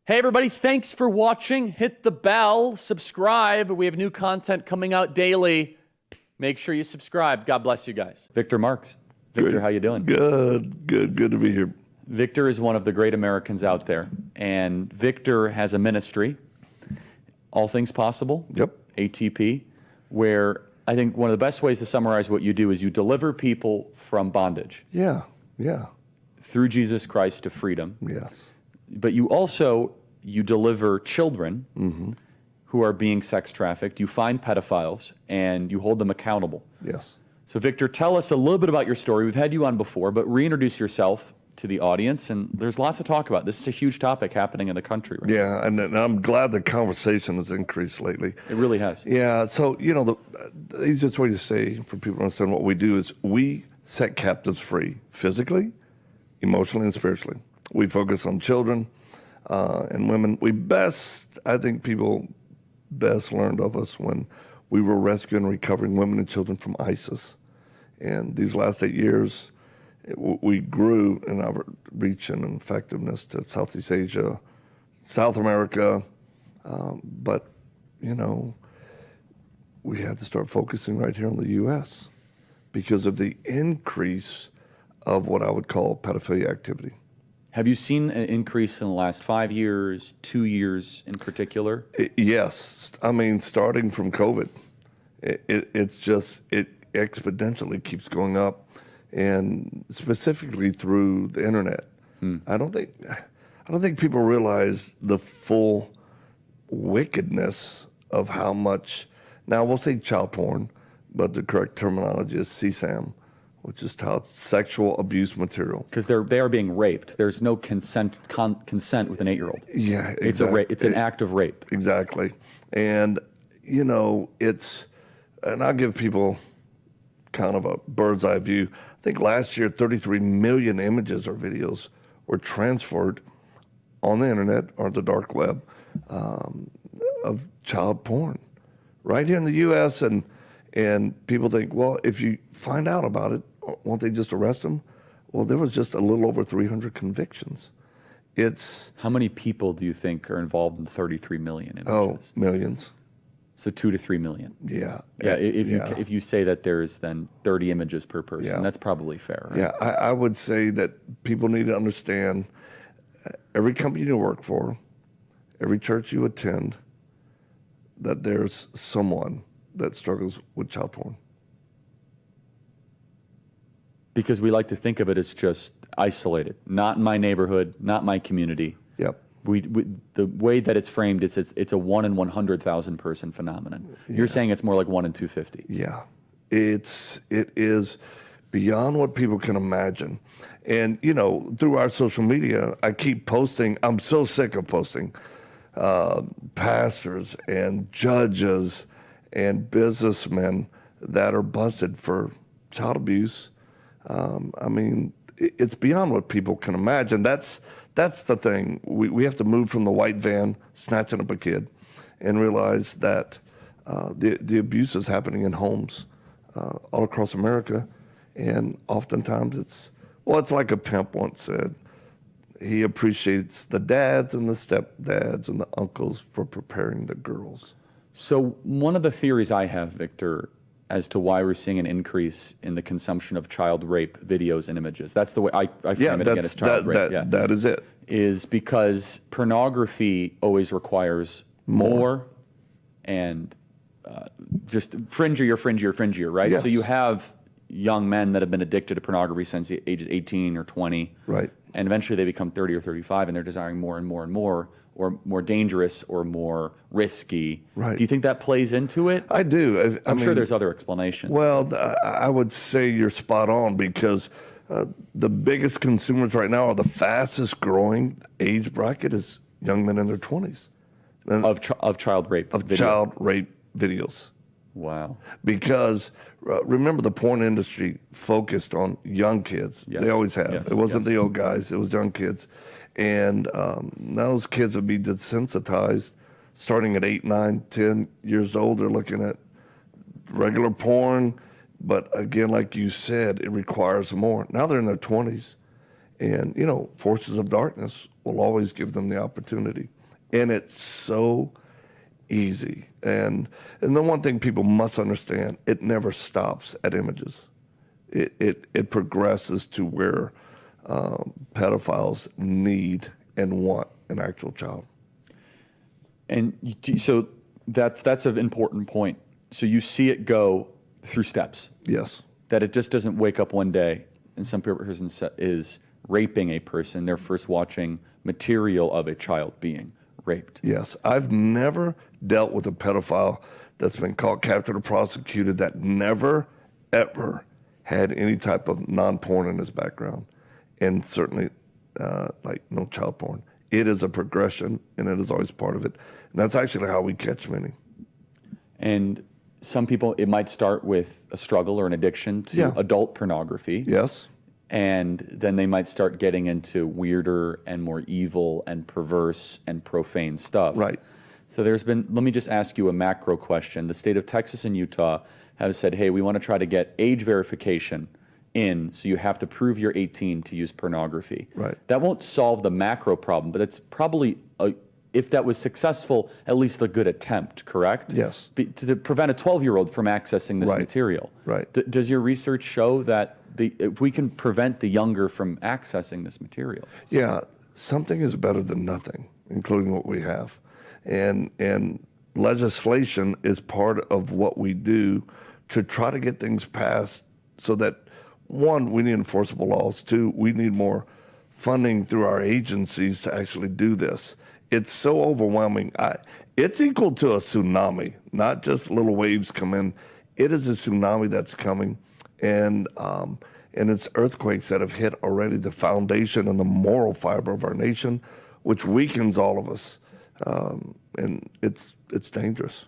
Hey everybody, thanks for watching. Hit the bell, subscribe. We have new content coming out daily. Make sure you subscribe. God bless you guys. Victor Marx. Victor, Good. how you doing? Good to be here. Victor is one of the great Americans out there, and Victor has a ministry, All Things Possible, Yep. ATP, where I think one of the best ways to summarize what you do is you deliver people from bondage Yeah. through Jesus Christ to freedom. Yes. But you deliver children who are being sex trafficked. You find pedophiles and you hold them accountable. Yes. So Victor, tell us a little bit about your story. We've had you on before, but reintroduce yourself to the audience. And there's lots to talk about. This is a huge topic happening in the country right now. Yeah, and I'm glad the conversation has increased lately. It really has. Yeah, so, the easiest way to say for people to understand what we do is we set captives free, physically, emotionally, and spiritually. We focus on children and women. I think people best learned of us when we were rescuing and recovering women and children from ISIS. And these last 8 years, we grew in our reach and effectiveness to Southeast Asia, South America, but, we had to start focusing right here on the U.S. because of the increase of what I would call pedophilia activity. Have you seen an increase in the last 5 years, 2 years in particular? Yes. I mean, starting from COVID, it exponentially keeps going up, and specifically through the internet. I don't think people realize the full wickedness of how much. Now we'll say child porn, but the correct terminology is CSAM, which is child sexual abuse material. Because they are being raped. There's no consent with an 8-year-old. Yeah, exactly. It's an act of rape. Exactly. And, and I'll give people kind of a bird's eye view. I think last year, 33 million images or videos were transferred on the internet or the dark web of child porn right here in the U.S. And people think, well, if you find out about it, won't they just arrest them? Well, there was just a little over 300 convictions. How many people do you think are involved in 33 million images? Oh, millions. So 2 to 3 million. Yeah. Yeah. If you say that there's then 30 images per person, that's probably fair. Right? Yeah. I would say that people need to understand every company you work for, every church you attend, that there's someone that struggles with child porn. Because we like to think of it as just isolated, not in my neighborhood, not my community. Yep. The way that it's framed, it's a 1 in 100,000 person phenomenon. Yeah. You're saying it's more like 1 in 250. Yeah, it is beyond what people can imagine. And through our social media, I keep posting. I'm so sick of posting pastors and judges and businessmen that are busted for child abuse. I mean, it's beyond what people can imagine. That's the thing. We have to move from the white van snatching up a kid and realize that the abuse is happening in homes all across America. And oftentimes it's like a pimp once said, he appreciates the dads and the stepdads and the uncles for preparing the girls. So one of the theories I have, Victor, as to why we're seeing an increase in the consumption of child rape videos and images. That's the way I frame it again as child rape. That is it. Is because pornography always requires more and just fringier, right? Yes. So you have young men that have been addicted to pornography since the ages 18 or 20. Right. And eventually they become 30 or 35 and they're desiring more and more and more, or more dangerous or more risky. Right. Do you think that plays into it? I do. I'm sure there's other explanations. Well, I would say you're spot on because the biggest consumers right now are the fastest growing age bracket is young men in their 20s. Of child rape. Child rape videos. Wow. Because remember, the porn industry focused on young kids. Yes. They always have. Yes. It wasn't the old guys. It was young kids. And now those kids would be desensitized starting at 8, 9, 10 years old. They're looking at regular porn. But again, like you said, it requires more. Now they're in their 20s. And, forces of darkness will always give them the opportunity. And it's so easy. And the one thing people must understand, it never stops at images. It progresses to where pedophiles need and want an actual child. And so that's an important point. So you see it go through steps. Yes. That it just doesn't wake up one day and some person is raping a person. They're first watching material of a child being raped. Yes. I've never dealt with a pedophile that's been caught, captured, or prosecuted that never, ever had any type of non-porn in his background. And certainly like no child porn. It is a progression, and it is always part of it. And that's actually how we catch many. And some people, it might start with a struggle or an addiction to adult pornography. Yes. And then they might start getting into weirder and more evil and perverse and profane stuff. Right. So let me just ask you a macro question. The state of Texas and Utah have said, hey, we want to try to get age verification in, so you have to prove you're 18 to use pornography. Right. That won't solve the macro problem, but it's probably, if that was successful, at least a good attempt, correct? Yes. To prevent a 12-year-old from accessing this material. Right. Does your research show that if we can prevent the younger from accessing this material? Yeah, something is better than nothing, including what we have. And legislation is part of what we do to try to get things passed so that, one, we need enforceable laws. Two, we need more funding through our agencies to actually do this. It's so overwhelming. It's equal to a tsunami, not just little waves come in. It is a tsunami that's coming, and it's earthquakes that have hit already the foundation and the moral fiber of our nation, which weakens all of us, and it's dangerous.